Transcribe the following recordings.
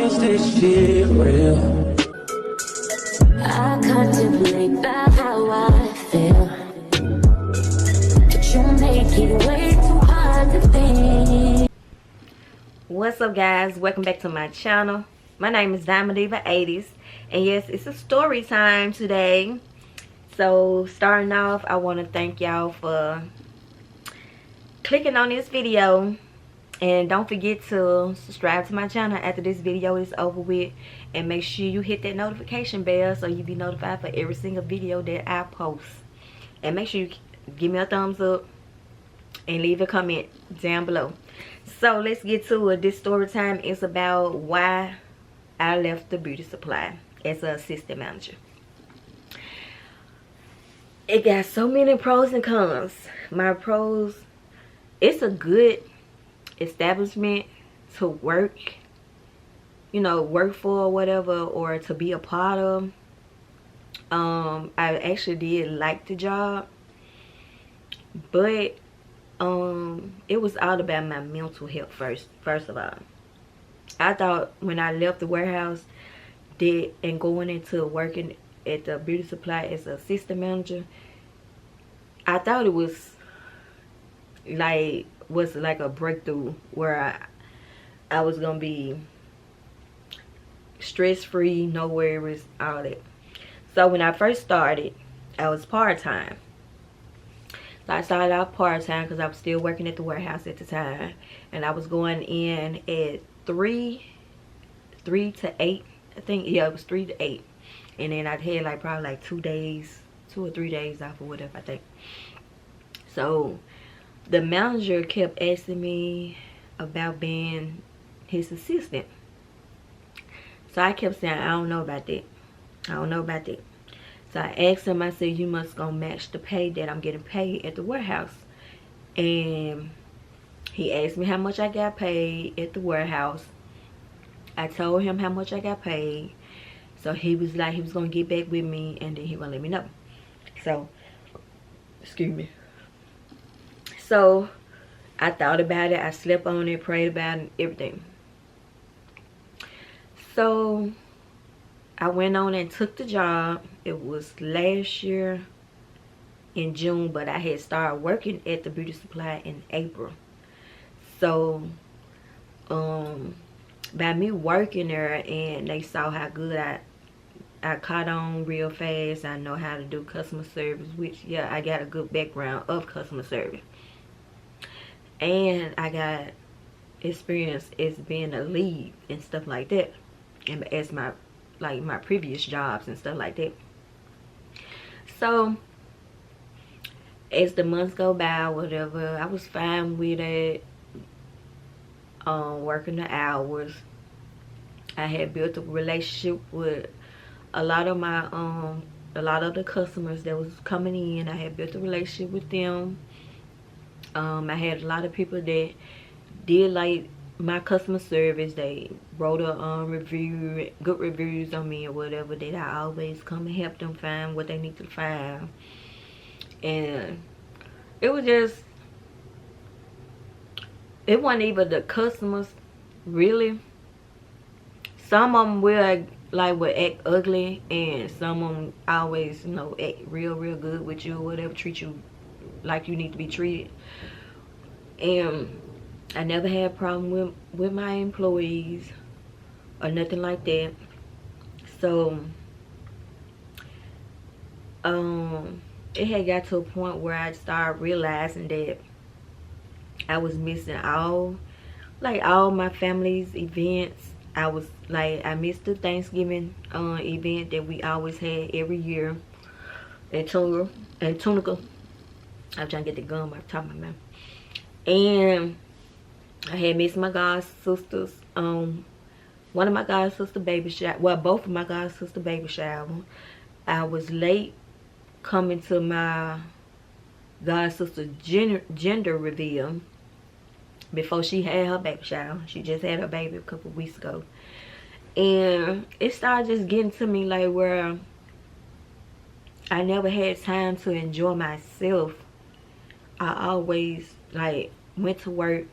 is this shit real? I contemplate about how I feel, but you make it way too hard to think. What's up, guys? Welcome back to my channel. My name is DYAMONDDIVA 80s, and yes, it's a story time today. So starting off, I want to thank y'all for clicking on this video, and don't forget to subscribe to my channel after this video is over with, and make sure you hit that notification bell so you be notified for every single video that I post. And make sure you give me a thumbs up and leave a comment down below. So let's get to it. This story time is about why I left the beauty supply as an assistant manager. It got so many pros and cons. My pros, it's a good establishment to work, you know, work for or whatever, or to be a part of. I actually did like the job, but it was all about my mental health first of all. I thought when I left the warehouse and going into working at the beauty supply as an assistant manager, I thought it was like a breakthrough where I was gonna be stress-free, no worries, all that. So when I first started, I was part-time. So I started out part-time because I was still working at the warehouse at the time, and I was going in at 3 to 8, I think. Yeah, it was 3 to 8, and then I'd had like probably like 2 or 3 days off or whatever, I think. So the manager kept asking me about being his assistant. So I kept saying, I don't know about that. I don't know about that. So I asked him, I said, you must go match the pay that I'm getting paid at the warehouse. And he asked me how much I got paid at the warehouse. I told him how much I got paid. So he was like, he was going to get back with me, and then he going to let me know. So, excuse me. So I thought about it. I slept on it, prayed about it, everything. So I went on and took the job. It was last year in June, but I had started working at the beauty supply in April. So by me working there, and they saw how good I caught on real fast. I know how to do customer service, which, yeah, I got a good background of customer service. And I got experience as being a lead and stuff like that, and as my previous jobs and stuff like that. So as the months go by, whatever, I was fine with it. Working the hours. I had built a relationship with a lot of the customers that was coming in. I had built a relationship with them. I had a lot of people that did like my customer service. They wrote a good reviews on me or whatever, that I always come and help them find what they need to find. And it was just, it wasn't even the customers, really. Some of them would act ugly, and some of them always, you know, act real good with you or whatever, treat you like you need to be treated. And I never had a problem with my employees or nothing like that. So it had got to a point where I started realizing that I was missing all my family's events. I missed the Thanksgiving event that we always had every year at Tunica. I'm trying to get the gum off the top of my mouth. And I had missed my god sisters. One of my god sister baby shower. Well, both of my god sister baby shower. I was late coming to my god sister gender reveal before she had her baby shower. She just had her baby a couple weeks ago. And it started just getting to me like where I never had time to enjoy myself. I always like went to work,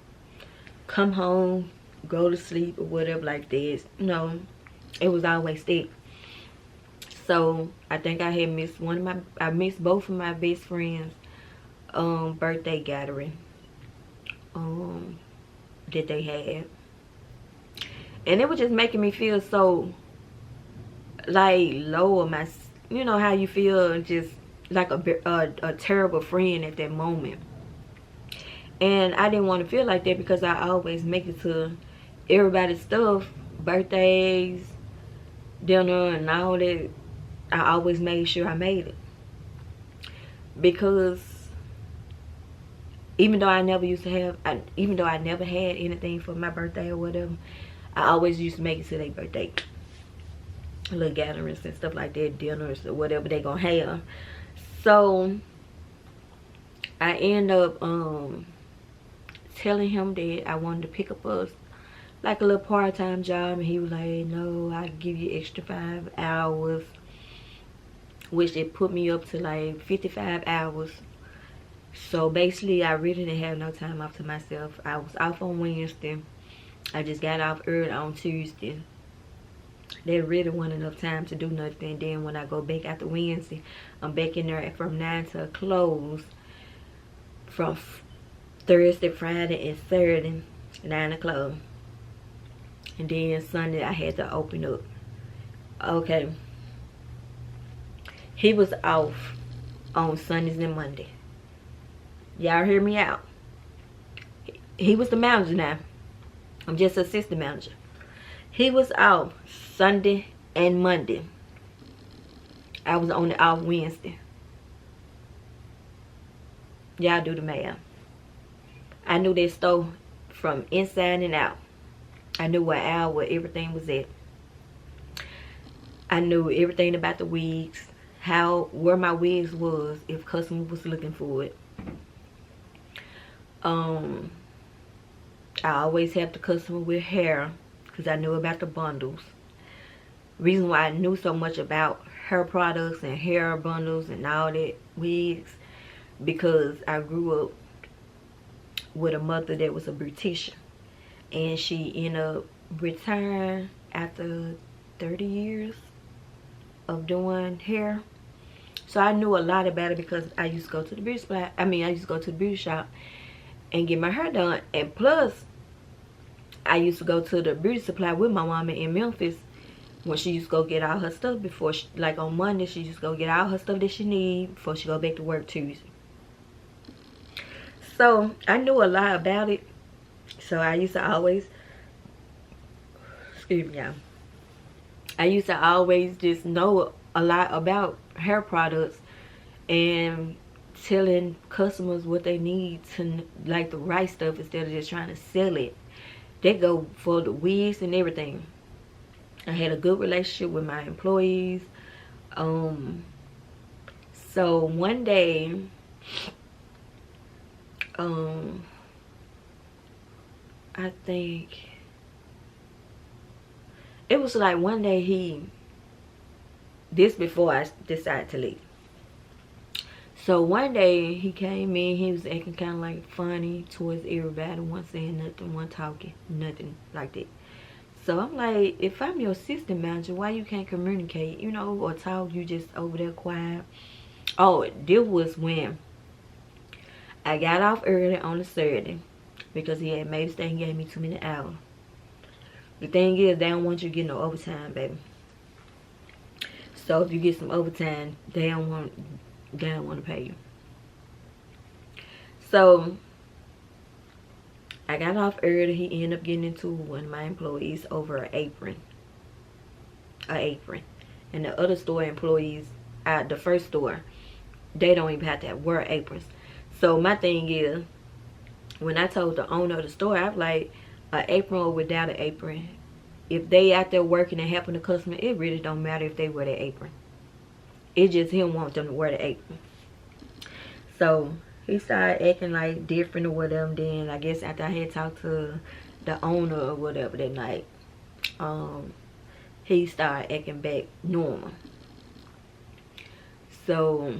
come home, go to sleep or whatever like this. No, it was always thick. So I think I had missed I missed both of my best friends birthday gathering that they had, and it was just making me feel so like low on my, you know how you feel just like a terrible friend at that moment. And I didn't want to feel like that because I always make it to everybody's stuff, birthdays, dinner, and all that. I always made sure I made it, because even though I never used to have, even though I never had anything for my birthday or whatever, I always used to make it to their birthday, little gatherings and stuff like that, dinners or whatever they gonna have. So I end up telling him that I wanted to pick up like a little part-time job, and he was like, no, I can give you extra 5 hours, which it put me up to like 55 hours. So basically I really didn't have no time off to myself. I was off on Wednesday. I just got off early on Tuesday. There really wasn't enough time to do nothing. Then when I go back after Wednesday, I'm back in there from 9 to close, from Thursday, Friday, and Saturday, 9 o'clock. And then Sunday I had to open up. Okay. He was off on Sundays and Monday. Y'all hear me out. He was the manager now. I'm just assistant manager. He was off Sunday and Monday. I was only off Wednesday. Y'all do the math. I knew that store from inside and out. I knew what hour everything was at. I knew everything about the wigs, where my wigs was if customer was looking for it. I always helped the customer with hair because I knew about the bundles. Reason why I knew so much about hair products and hair bundles and all that wigs, because I grew up with a mother that was a beautician, and she ended up retiring after 30 years of doing hair. So I knew a lot about it because I used to go to the beauty supply. I used to go to the beauty shop and get my hair done. And plus, I used to go to the beauty supply with my mama in Memphis when she used to go get all her stuff before she, like on Monday, she used to go get all her stuff that she need before she go back to work Tuesday. So I knew a lot about it. So I used to always, excuse me, y'all. I used to always just know a lot about hair products and telling customers what they need to, like, the right stuff instead of just trying to sell it. They go for the wigs and everything. I had a good relationship with my employees. So one day, I think it was like one day this before I decided to leave. So one day he came in, he was acting kind of like funny towards everybody, wasn't saying nothing, wasn't talking, nothing like that. So I'm like, if I'm your assistant manager, why you can't communicate, you know, or talk, you just over there quiet? Oh, this was when I got off early on a Saturday because he had made a mistake and gave me too many hours. The thing is, they don't want you to get no overtime, baby. So if you get some overtime, they don't want to pay you. So I got off early. He ended up getting into one of my employees over an apron. And the other store employees at the first store, they don't even have to wear aprons. So my thing is, when I told the owner of the store, I was like, an apron or without an apron, if they out there working and helping the customer, it really don't matter if they wear the apron. It just him want them to wear the apron. So he started acting like different or whatever. Then I guess after I had talked to the owner or whatever that night, he started acting back normal. So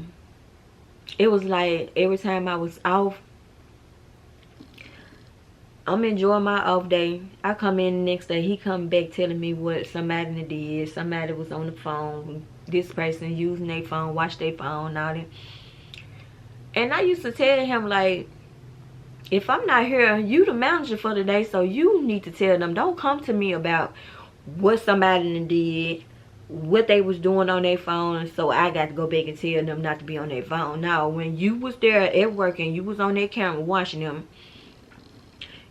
it was like every time I was off, I'm enjoying my off day. I come in the next day, he come back telling me what somebody did. Somebody was on the phone. This person using their phone, watch their phone, all that. And I used to tell him, like, if I'm not here, you the manager for the day, so you need to tell them. Don't come to me about what somebody did, what they was doing on their phone, so I got to go back and tell them not to be on their phone. Now, when you was there at work and you was on their camera watching them,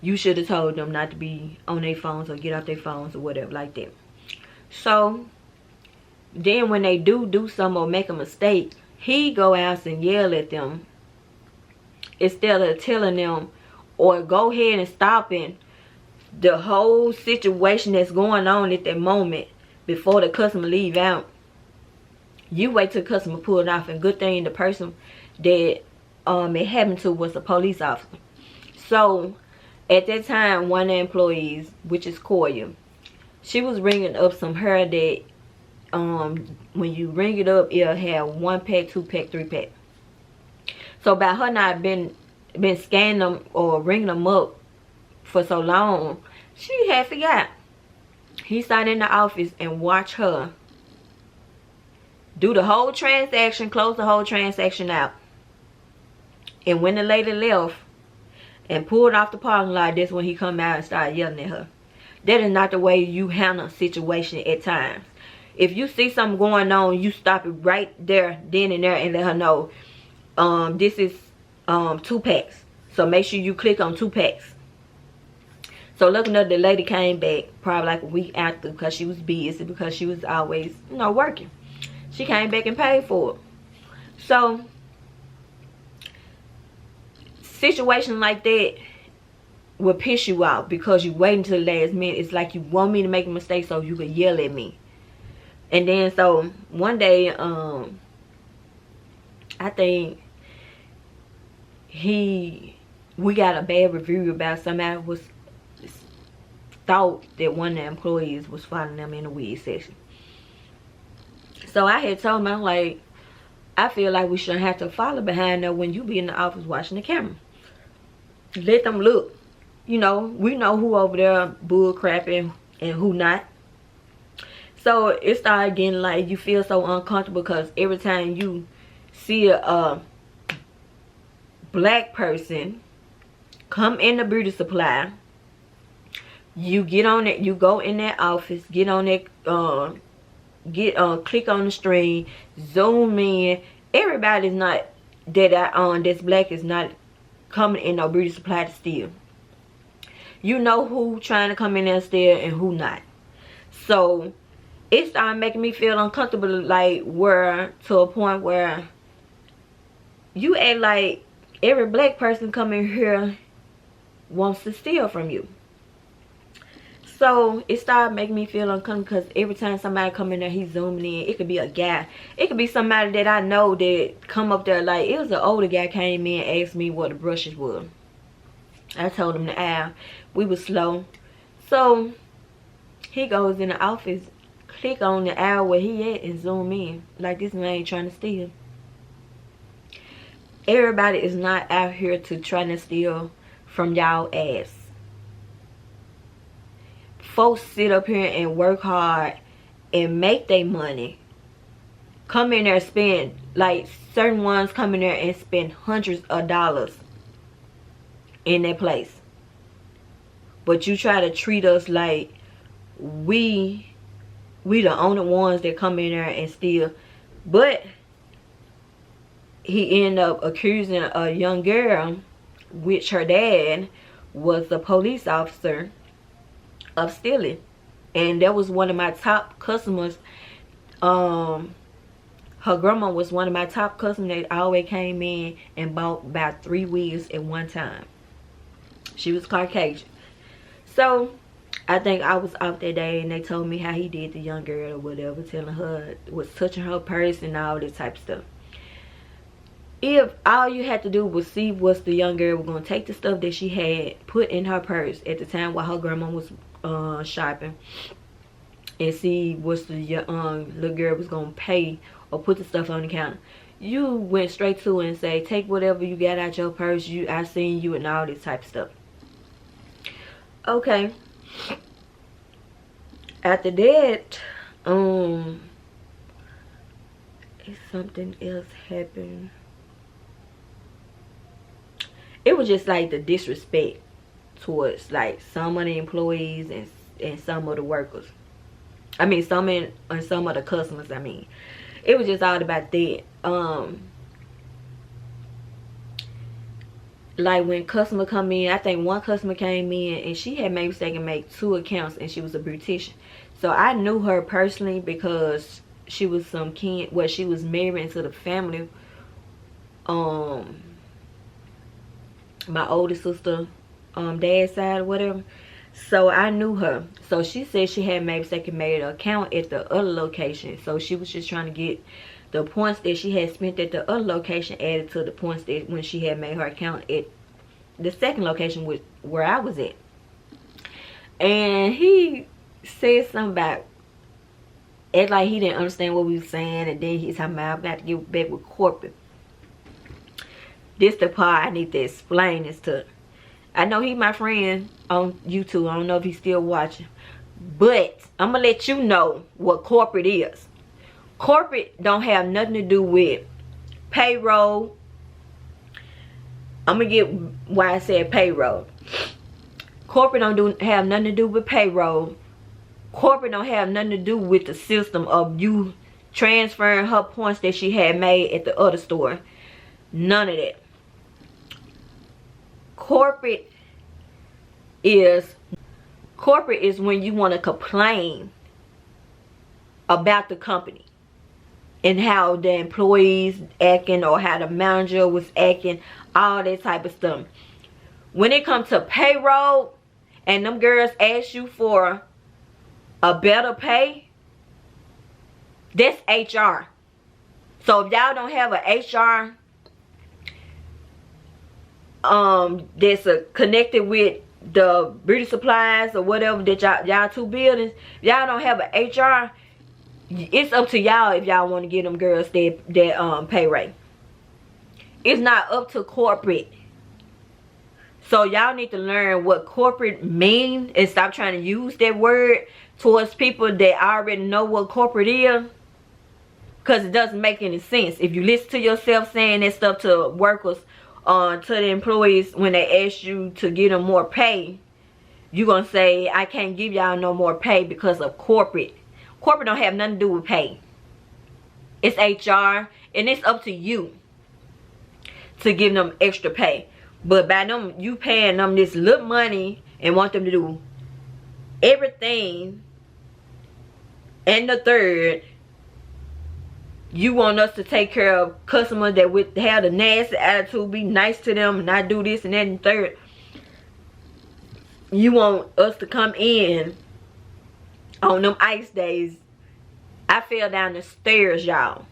you should have told them not to be on their phones or get off their phones or whatever like that. So then when they do something or make a mistake, he go out and yell at them instead of telling them or go ahead and stopping the whole situation that's going on at that moment before the customer leave out. You wait till the customer pull it off, and good thing the person that it happened to was a police officer. So at that time, one of the employees, which is Koya, she was ringing up some hair that when you ring it up, it'll have 1 pack, 2 pack, 3 pack. So by her not been scanning them or ringing them up for so long, she had forgot. He sat in the office and watched her do the whole transaction, close the whole transaction out. And when the lady left and pulled off the parking lot, that's when he come out and started yelling at her. That is not the way you handle a situation at times. If you see something going on, you stop it right there, then and there, and let her know, this is 2 packs. So make sure you click on 2 packs. So looking up, the lady came back probably like a week after because she was busy, because she was always, you know, working. She came back and paid for it. So situation like that will piss you off because you wait until the last minute. It's like you want me to make a mistake so you can yell at me. And then so one day, I think we got a bad review about somebody was thought that one of the employees was following them in the weed section. So I had told him, I'm like, I feel like we shouldn't have to follow behind them when you be in the office watching the camera. Let them look. You know, we know who over there bull crapping and who not. So it started getting like you feel so uncomfortable because every time you see a black person come in the beauty supply, you get on it, you go in that office, get on that, click on the screen, zoom in. Everybody's not that's black is not coming in no beauty supply to steal. You know who trying to come in there and steal and who not. So it started making me feel uncomfortable, like where to a point where you act like every black person coming here wants to steal from you. So it started making me feel uncomfortable because every time somebody come in there, he's zooming in. It could be a guy. It could be somebody that I know that come up there. Like, it was an older guy came in and asked me what the brushes were. I told him the aisle. We were slow. So he goes in the office, click on the aisle where he at and zoom in. Like, this man ain't trying to steal. Everybody is not out here to try to steal from y'all ass. Folks sit up here and work hard and make their money. Come in there and spend, like certain ones come in there and spend hundreds of dollars in their place. But you try to treat us like we the only ones that come in there and steal. But he ended up accusing a young girl, which her dad was a police officer, of stealing. And that was one of my top customers. Her grandma was one of my top customers that always came in and bought about 3 wigs at one time. She was Caucasian. So I think I was out that day and they told me how he did the young girl or whatever, telling her, was touching her purse and all this type of stuff. If all you had to do was see what's the young girl was going to take the stuff that she had put in her purse at the time while her grandma was shopping, and see what's the little girl was going to pay or put the stuff on the counter, you went straight to it and say, take whatever you got out your purse, I seen you, and all this type of stuff. Okay. After that, if something else happened, it was just like the disrespect towards like some of the employees and some of the workers. I mean, some of the customers. I mean, it was just all about that. Like when customer come in, I think one customer came in and she had made mistake and make 2 accounts, and she was a beautician. So I knew her personally because she was some kin. Well, she was married into the family. My older sister, dad's side or whatever. So I knew her. So she said she had made mistake and made an account at the other location. So she was just trying to get the points that she had spent at the other location added to the points that when she had made her account at the second location where I was at. And he said something about act like he didn't understand what we were saying, and then he's talking about I'm about to get back with corporate. This the part I need to explain this to. I know he my friend on YouTube. I don't know if he's still watching, but I'm gonna let you know what corporate is. Corporate don't have nothing to do with payroll. I'm gonna get why I said payroll. Corporate don't have nothing to do with payroll. Corporate don't have nothing to do with the system of you transferring her points that she had made at the other store. None of that. Corporate is when you want to complain about the company and how the employees acting or how the manager was acting, all that type of stuff. When it comes to payroll and them girls ask you for a better pay, that's HR. So if y'all don't have an HR that's connected with the beauty supplies or whatever that y'all two buildings, y'all don't have an HR, it's up to y'all if y'all want to get them girls that pay rate. It's not up to corporate. So y'all need to learn what corporate mean and stop trying to use that word towards people that already know what corporate is, because it doesn't make any sense. If you listen to yourself saying that stuff to workers, to the employees, when they ask you to give them more pay, you gonna say I can't give y'all no more pay because of corporate. Corporate don't have nothing to do with pay. It's HR, and it's up to you to give them extra pay. But by them, you paying them this little money and want them to do everything and the third, you want us to take care of customers that would have the nasty attitude, be nice to them, and not do this and that and third. You want us to come in on them ice days. I fell down the stairs, y'all,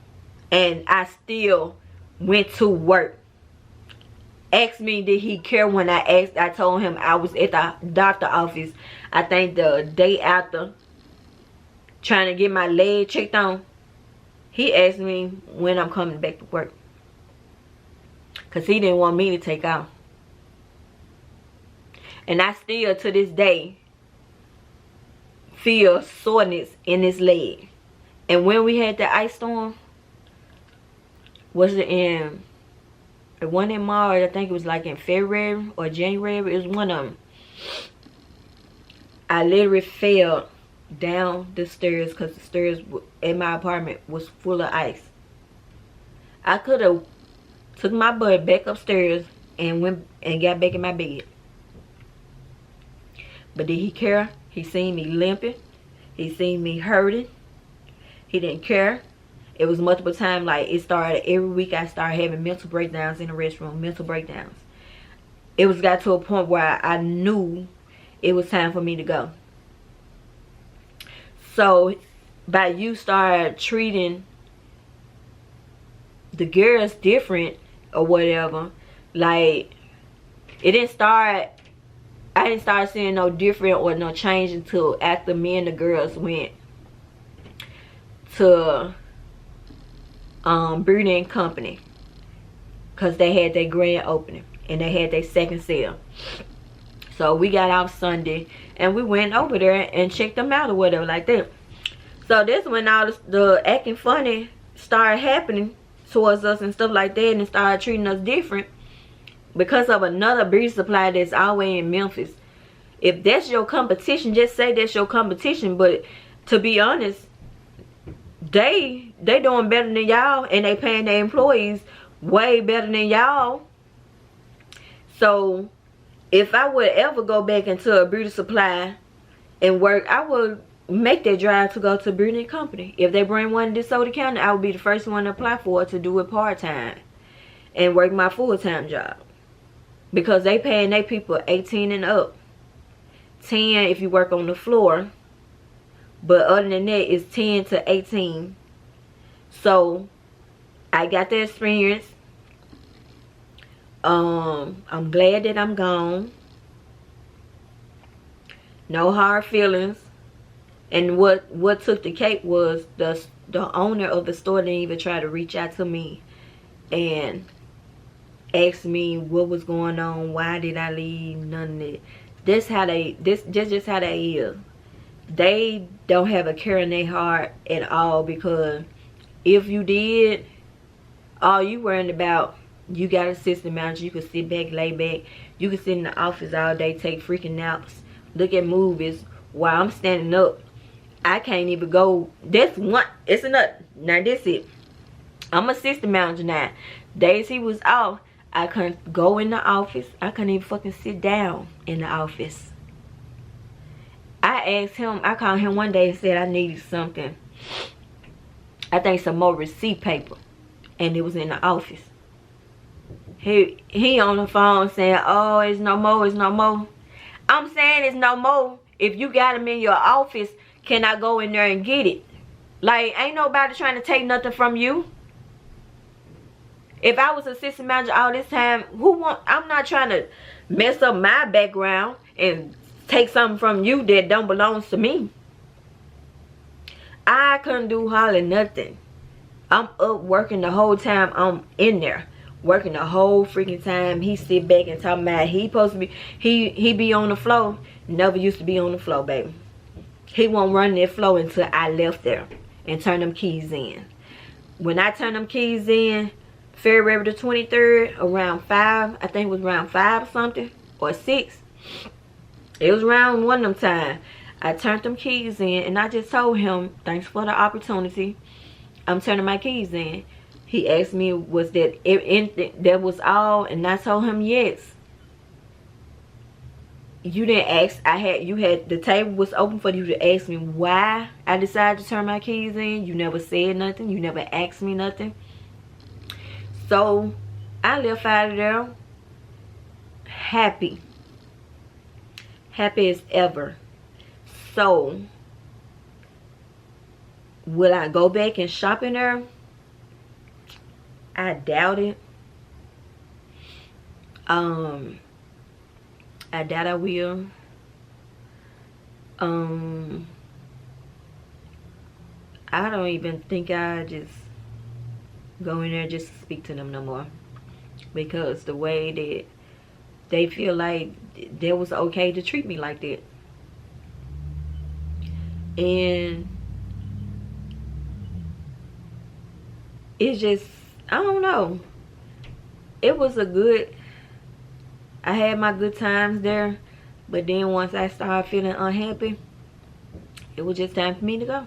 and I still went to work. Asked me did he care when I told him I was at the doctor office, I think the day after, trying to get my leg checked on. He asked me when I'm coming back to work, because he didn't want me to take off. And I still to this day feel soreness in this leg. And when we had the ice storm, was it in, it wasn't in March, I think it was like in February or January, it was one of them. I literally fell down the stairs because the stairs in my apartment was full of ice. I could have took my butt back upstairs and went and got back in my bed. But did he care? He seen me limping. He seen me hurting. He didn't care. It was multiple times. Like, it started every week. I started having mental breakdowns in the restroom. Mental breakdowns. It was got to a point where I knew it was time for me to go. So by you start treating the girls different or whatever, like, it didn't start, I didn't start seeing no different or no change until after me and the girls went to Beauty and Company, because they had their grand opening and they had their second sale. So we got off Sunday and we went over there and checked them out or whatever like that. So this when all the acting funny started happening towards us and stuff like that, and started treating us different because of another beauty supply that's always in Memphis. If that's your competition, just say that's your competition. But to be honest, they doing better than y'all, and they paying their employees way better than y'all. So if I would ever go back into a beauty supply and work, I would make that drive to go to a beauty company. If they bring one to DeSoto County, I would be the first one to apply for it, to do it part-time and work my full-time job, because they paying their people 18 and up, 10 if you work on the floor, but other than that it's 10 to 18. So I got the experience. I'm glad that I'm gone. No hard feelings. And what took the cake was the owner of the store didn't even try to reach out to me and ask me what was going on, why did I leave, none of that. This just how they is. They don't have a care in their heart at all, because if you did, all you worrying about, you got a assistant manager, you can sit back, lay back, you can sit in the office all day, take freaking naps, look at movies while I'm standing up. I can't even go. That's one. It's enough. Now this it. I'm assistant manager now. Days he was off, I couldn't go in the office. I couldn't even fucking sit down in the office. I asked him, I called him one day and said I needed something. I think some more receipt paper. And it was in the office. He on the phone saying, oh, it's no more, it's no more. I'm saying it's no more. If you got them in your office, can I go in there and get it? Like, ain't nobody trying to take nothing from you. If I was assistant manager all this time, I'm not trying to mess up my background and take something from you that don't belong to me. I couldn't do hardly nothing. I'm up working the whole time I'm in there. Working the whole freaking time. He sit back and talking about he supposed to be, he be on the floor. Never used to be on the floor, baby. He won't run that floor until I left there and turn them keys in. When I turned them keys in, February the 23rd, around 5, I think it was around 5 or something, or 6. It was around one of them time. I turned them keys in, and I just told him, thanks for the opportunity. I'm turning my keys in. He asked me, was that anything, that was all? And I told him, yes. You didn't ask, the table was open for you to ask me why I decided to turn my keys in. You never said nothing. You never asked me nothing. So I left out of there happy. Happy as ever. So will I go back and shop in there? I doubt it. I doubt I will. I don't even think I just go in there just to speak to them no more, because the way that they feel like that was okay to treat me like that. And it's just, I don't know. It was a good, I had my good times there, but then once I started feeling unhappy, it was just time for me to go.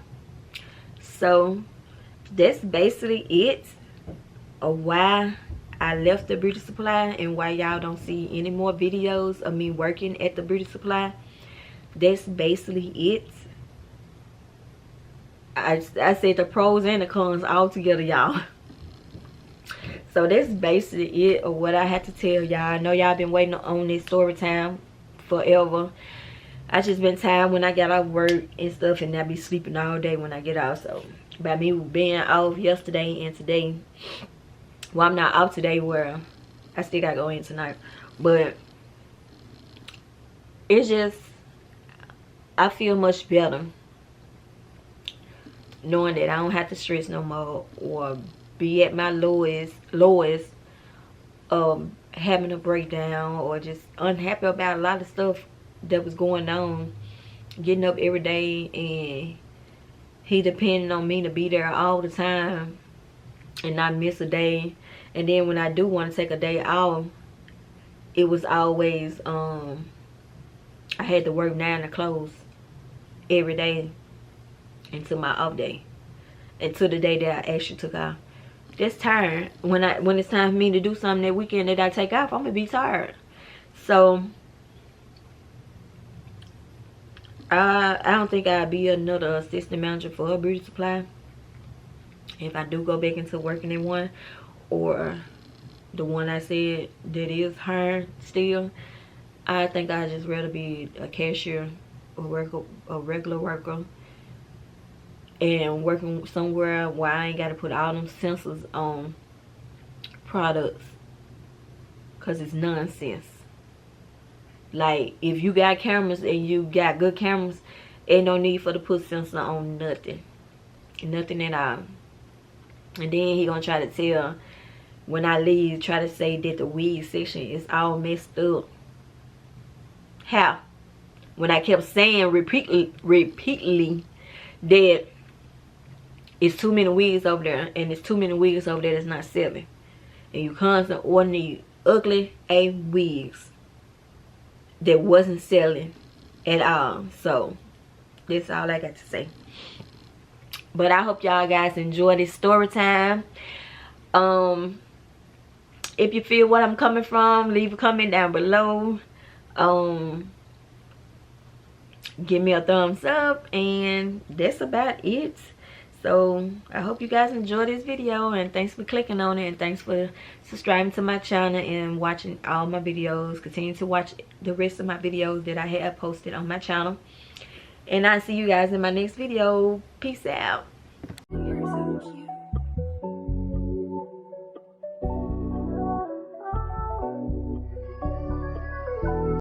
So that's basically it of why I left the beauty supply and why y'all don't see any more videos of me working at the beauty supply. That's basically it. I said the pros and the cons all together, y'all. So that's basically it of what I had to tell y'all. I know y'all been waiting on this story time forever. I just been tired when I got off work and stuff, and I be sleeping all day when I get off. So by me being off yesterday and today, well, I'm not off today, where I still gotta go in tonight, but it's just, I feel much better knowing that I don't have to stress no more or be at my lowest having a breakdown or just unhappy about a lot of stuff that was going on, getting up every day, and he depending on me to be there all the time and not miss a day. And then when I do want to take a day off, it was always I had to work 9 to close every day until my off day, until the day that I actually took off. That's tired. When it's time for me to do something that weekend that I take off, I'm gonna be tired. So I don't think I'll be another assistant manager for a beauty supply if I do go back into working in one, or the one I said that is hiring still. I think I'd just rather be a cashier, a regular worker, and working somewhere where I ain't got to put all them sensors on products, because it's nonsense. Like, if you got cameras and you got good cameras, ain't no need for to put sensor on nothing at all. And then he gonna try to tell, when I leave, try to say that the wig section is all messed up. How? When I kept saying repeatedly that it's too many wigs over there, and it's too many wigs over there that's not selling, and you constantly ordering these ugly wigs that wasn't selling at all. So that's all I got to say. But I hope y'all guys enjoy this story time. If you feel what I'm coming from, leave a comment down below. Give me a thumbs up, and that's about it. So I hope you guys enjoy this video, and thanks for clicking on it, and thanks for subscribing to my channel and watching all my videos. Continue to watch the rest of my videos that I have posted on my channel, and I'll see you guys in my next video. Peace out.